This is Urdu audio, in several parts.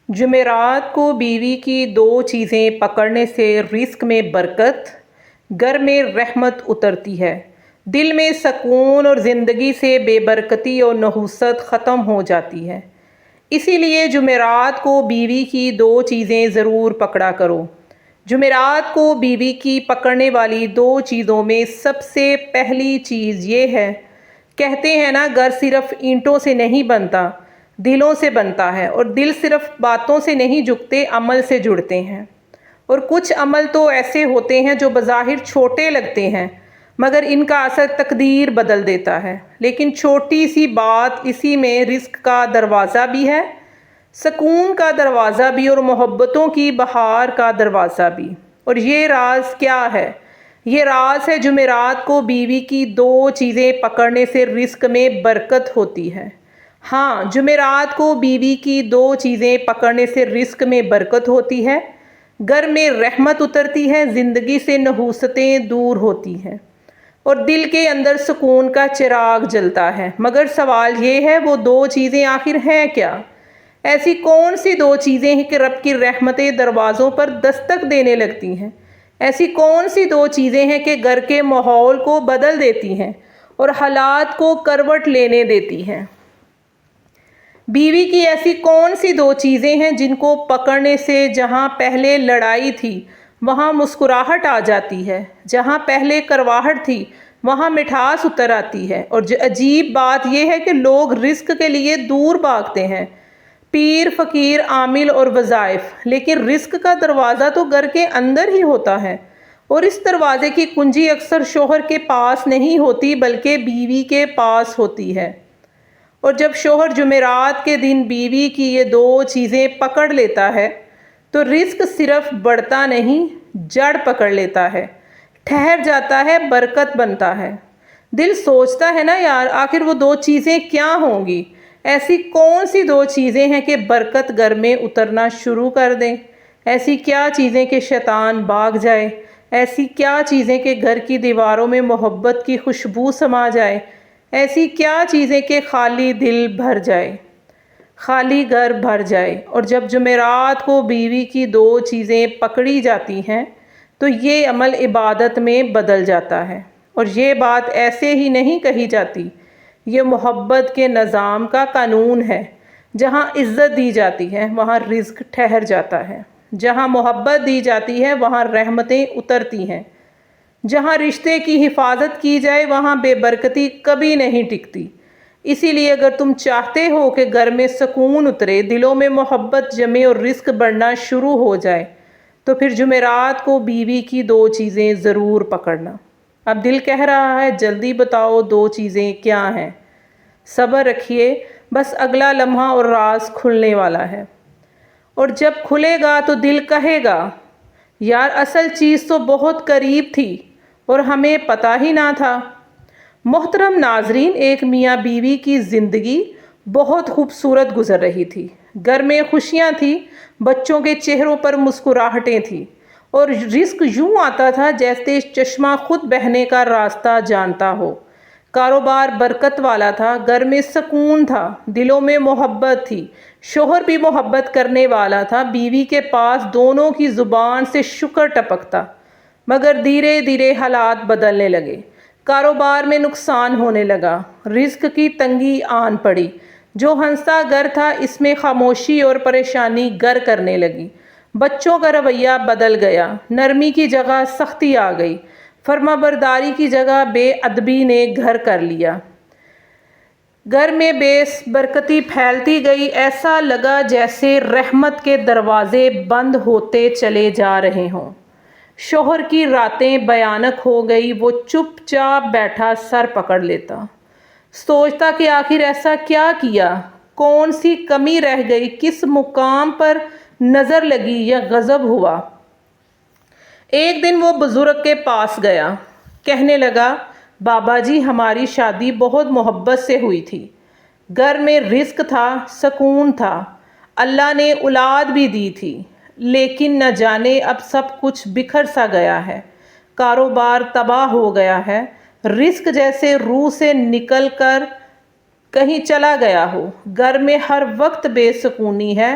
جمعرات کو بیوی کی دو چیزیں پکڑنے سے رزق میں برکت، گھر میں رحمت اترتی ہے، دل میں سکون اور زندگی سے بے برکتی اور نحوست ختم ہو جاتی ہے۔ اسی لیے جمعرات کو بیوی کی دو چیزیں ضرور پکڑا کرو۔ جمعرات کو بیوی کی پکڑنے والی دو چیزوں میں سب سے پہلی چیز یہ ہے، کہتے ہیں نا، گھر صرف اینٹوں سے نہیں بنتا، دلوں سے بنتا ہے، اور دل صرف باتوں سے نہیں جھکتے، عمل سے جڑتے ہیں۔ اور کچھ عمل تو ایسے ہوتے ہیں جو بظاہر چھوٹے لگتے ہیں، مگر ان کا اثر تقدیر بدل دیتا ہے۔ لیکن چھوٹی سی بات، اسی میں رزق کا دروازہ بھی ہے، سکون کا دروازہ بھی، اور محبتوں کی بہار کا دروازہ بھی۔ اور یہ راز کیا ہے؟ یہ راز ہے جمعرات کو بیوی کی دو چیزیں پکڑنے سے رزق میں برکت ہوتی ہے۔ ہاں، جمعرات کو بیوی کی دو چیزیں پکڑنے سے رزق میں برکت ہوتی ہے، گھر میں رحمت اترتی ہے، زندگی سے نحوستیں دور ہوتی ہیں، اور دل کے اندر سکون کا چراغ جلتا ہے۔ مگر سوال یہ ہے، وہ دو چیزیں آخر ہیں کیا؟ ایسی کون سی دو چیزیں ہیں کہ رب کی رحمتیں دروازوں پر دستک دینے لگتی ہیں؟ ایسی کون سی دو چیزیں ہیں کہ گھر کے ماحول کو بدل دیتی ہیں اور حالات کو کروٹ لینے دیتی ہیں؟ بیوی کی ایسی کون سی دو چیزیں ہیں جن کو پکڑنے سے جہاں پہلے لڑائی تھی وہاں مسکراہٹ آ جاتی ہے، جہاں پہلے کرواہٹ تھی وہاں مٹھاس اتر آتی ہے؟ اور عجیب بات یہ ہے کہ لوگ رزق کے لیے دور بھاگتے ہیں، پیر، فقیر، عامل اور وظائف، لیکن رزق کا دروازہ تو گھر کے اندر ہی ہوتا ہے، اور اس دروازے کی کنجی اکثر شوہر کے پاس نہیں ہوتی بلکہ بیوی کے پاس ہوتی ہے۔ اور جب شوہر جمعرات کے دن بیوی کی یہ دو چیزیں پکڑ لیتا ہے تو رزق صرف بڑھتا نہیں، جڑ پکڑ لیتا ہے، ٹھہر جاتا ہے، برکت بنتا ہے۔ دل سوچتا ہے نا، یار آخر وہ دو چیزیں کیا ہوں گی؟ ایسی کون سی دو چیزیں ہیں کہ برکت گھر میں اترنا شروع کر دیں؟ ایسی کیا چیزیں کہ شیطان بھاگ جائے؟ ایسی کیا چیزیں کہ گھر کی دیواروں میں محبت کی خوشبو سما جائے؟ ایسی کیا چیزیں کہ خالی دل بھر جائے، خالی گھر بھر جائے؟ اور جب جمعرات کو بیوی کی دو چیزیں پکڑی جاتی ہیں تو یہ عمل عبادت میں بدل جاتا ہے۔ اور یہ بات ایسے ہی نہیں کہی جاتی، یہ محبت کے نظام کا قانون ہے۔ جہاں عزت دی جاتی ہے وہاں رزق ٹھہر جاتا ہے، جہاں محبت دی جاتی ہے وہاں رحمتیں اترتی ہیں، جہاں رشتے کی حفاظت کی جائے وہاں بے برکتی کبھی نہیں ٹکتی۔ اسی لیے اگر تم چاہتے ہو کہ گھر میں سکون اترے، دلوں میں محبت جمے اور رزق بڑھنا شروع ہو جائے، تو پھر جمعرات کو بیوی کی دو چیزیں ضرور پکڑنا۔ اب دل کہہ رہا ہے، جلدی بتاؤ دو چیزیں کیا ہیں؟ صبر رکھیے، بس اگلا لمحہ اور راز کھلنے والا ہے۔ اور جب کھلے گا تو دل کہے گا، یار اصل چیز تو بہت قریب تھی اور ہمیں پتہ ہی نہ تھا۔ محترم ناظرین، ایک میاں بیوی کی زندگی بہت خوبصورت گزر رہی تھی۔ گھر میں خوشیاں تھیں، بچوں کے چہروں پر مسکراہٹیں تھیں، اور رزق یوں آتا تھا جیسے چشمہ خود بہنے کا راستہ جانتا ہو۔ کاروبار برکت والا تھا، گھر میں سکون تھا، دلوں میں محبت تھی، شوہر بھی محبت کرنے والا تھا، بیوی کے پاس دونوں کی زبان سے شکر ٹپکتا۔ مگر دھیرے دھیرے حالات بدلنے لگے، کاروبار میں نقصان ہونے لگا، رزق کی تنگی آن پڑی، جو ہنستا گھر تھا اس میں خاموشی اور پریشانی گر کرنے لگی، بچوں کا رویہ بدل گیا، نرمی کی جگہ سختی آ گئی، فرما برداری کی جگہ بے ادبی نے گھر کر لیا، گھر میں بے برکتی پھیلتی گئی، ایسا لگا جیسے رحمت کے دروازے بند ہوتے چلے جا رہے ہوں۔ شوہر کی راتیں بھیانک ہو گئی، وہ چپ چاپ بیٹھا سر پکڑ لیتا، سوچتا کہ آخر ایسا کیا کیا، کون سی کمی رہ گئی، کس مقام پر نظر لگی یا غضب ہوا۔ ایک دن وہ بزرگ کے پاس گیا، کہنے لگا، بابا جی ہماری شادی بہت محبت سے ہوئی تھی، گھر میں رزق تھا، سکون تھا، اللہ نے اولاد بھی دی تھی، لیکن نہ جانے اب سب کچھ بکھر سا گیا ہے، کاروبار تباہ ہو گیا ہے، رزق جیسے روح سے نکل کر کہیں چلا گیا ہو، گھر میں ہر وقت بے سکونی ہے،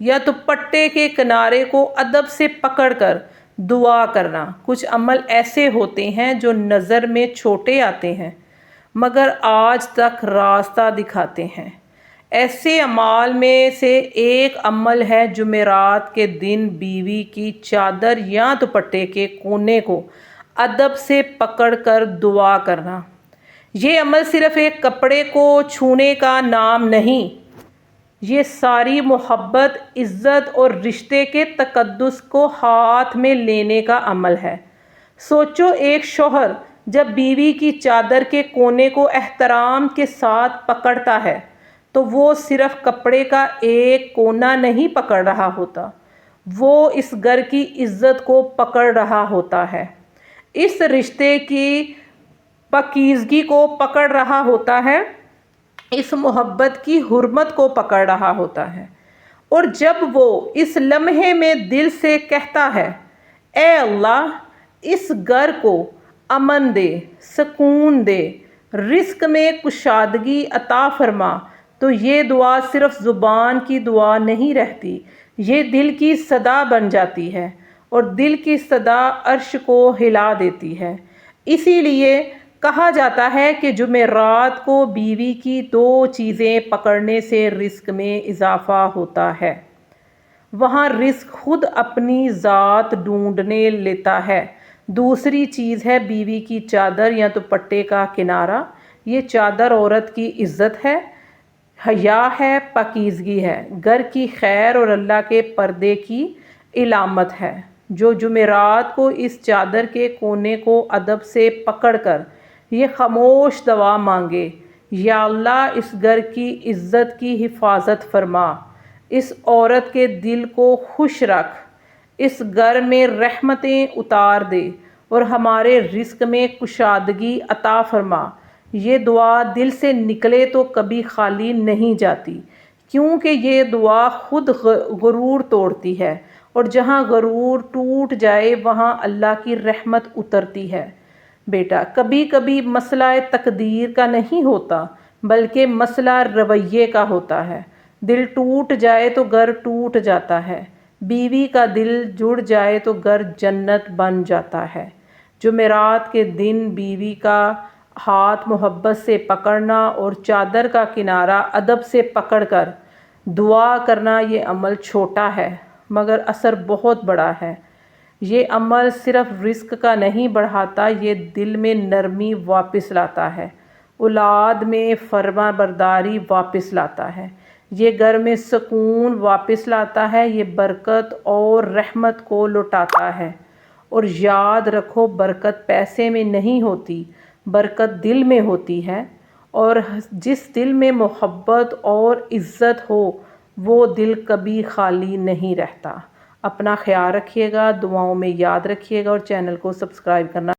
یا دوپٹے کے کنارے کو ادب سے پکڑ کر دعا کرنا۔ کچھ عمل ایسے ہوتے ہیں جو نظر میں چھوٹے آتے ہیں مگر آج تک راستہ دکھاتے ہیں۔ ایسے اعمال میں سے ایک عمل ہے جمعرات کے دن بیوی کی چادر یا دوپٹے کے کونے کو ادب سے پکڑ کر دعا کرنا۔ یہ عمل صرف ایک کپڑے کو چھونے کا نام نہیں، یہ ساری محبت، عزت اور رشتے کے تقدس کو ہاتھ میں لینے کا عمل ہے۔ سوچو، ایک شوہر جب بیوی کی چادر کے کونے کو احترام کے ساتھ پکڑتا ہے تو وہ صرف کپڑے کا ایک کونا نہیں پکڑ رہا ہوتا، وہ اس گھر کی عزت کو پکڑ رہا ہوتا ہے، اس رشتے کی پاکیزگی کو پکڑ رہا ہوتا ہے، اس محبت کی حرمت کو پکڑ رہا ہوتا ہے۔ اور جب وہ اس لمحے میں دل سے کہتا ہے، اے اللہ، اس گھر کو امن دے، سکون دے، رزق میں کشادگی عطا فرما، تو یہ دعا صرف زبان کی دعا نہیں رہتی، یہ دل کی صدا بن جاتی ہے، اور دل کی صدا عرش کو ہلا دیتی ہے۔ اسی لیے کہا جاتا ہے کہ جمعرات کو بیوی کی 2 چیزیں پکڑنے سے رزق میں اضافہ ہوتا ہے۔ وہاں رزق خود اپنی ذات ڈھونڈنے لیتا ہے۔ دوسری چیز ہے بیوی کی چادر یا دوپٹے کا کنارہ۔ یہ چادر عورت کی عزت ہے، حیا ہے، پاکیزگی ہے، گھر کی خیر اور اللہ کے پردے کی علامت ہے۔ جو جمعرات کو اس چادر کے کونے کو ادب سے پکڑ کر یہ خاموش دعا مانگے، یا اللہ، اس گھر کی عزت کی حفاظت فرما، اس عورت کے دل کو خوش رکھ، اس گھر میں رحمتیں اتار دے اور ہمارے رزق میں کشادگی عطا فرما، یہ دعا دل سے نکلے تو کبھی خالی نہیں جاتی، کیونکہ یہ دعا خود غرور توڑتی ہے، اور جہاں غرور ٹوٹ جائے وہاں اللہ کی رحمت اترتی ہے۔ بیٹا، کبھی کبھی مسئلہ تقدیر کا نہیں ہوتا بلکہ مسئلہ رویے کا ہوتا ہے۔ دل ٹوٹ جائے تو گھر ٹوٹ جاتا ہے، بیوی کا دل جڑ جائے تو گھر جنت بن جاتا ہے۔ جمعرات کے دن بیوی کا ہاتھ محبت سے پکڑنا اور چادر کا کنارہ ادب سے پکڑ کر دعا کرنا، یہ عمل چھوٹا ہے مگر اثر بہت بڑا ہے۔ یہ عمل صرف رزق کا نہیں بڑھاتا، یہ دل میں نرمی واپس لاتا ہے، اولاد میں فرما برداری واپس لاتا ہے، یہ گھر میں سکون واپس لاتا ہے، یہ برکت اور رحمت کو لوٹاتا ہے۔ اور یاد رکھو، برکت پیسے میں نہیں ہوتی، برکت دل میں ہوتی ہے، اور جس دل میں محبت اور عزت ہو وہ دل کبھی خالی نہیں رہتا۔ اپنا خیال رکھیے گا، دعاؤں میں یاد رکھیے گا، اور چینل کو سبسکرائب کرنا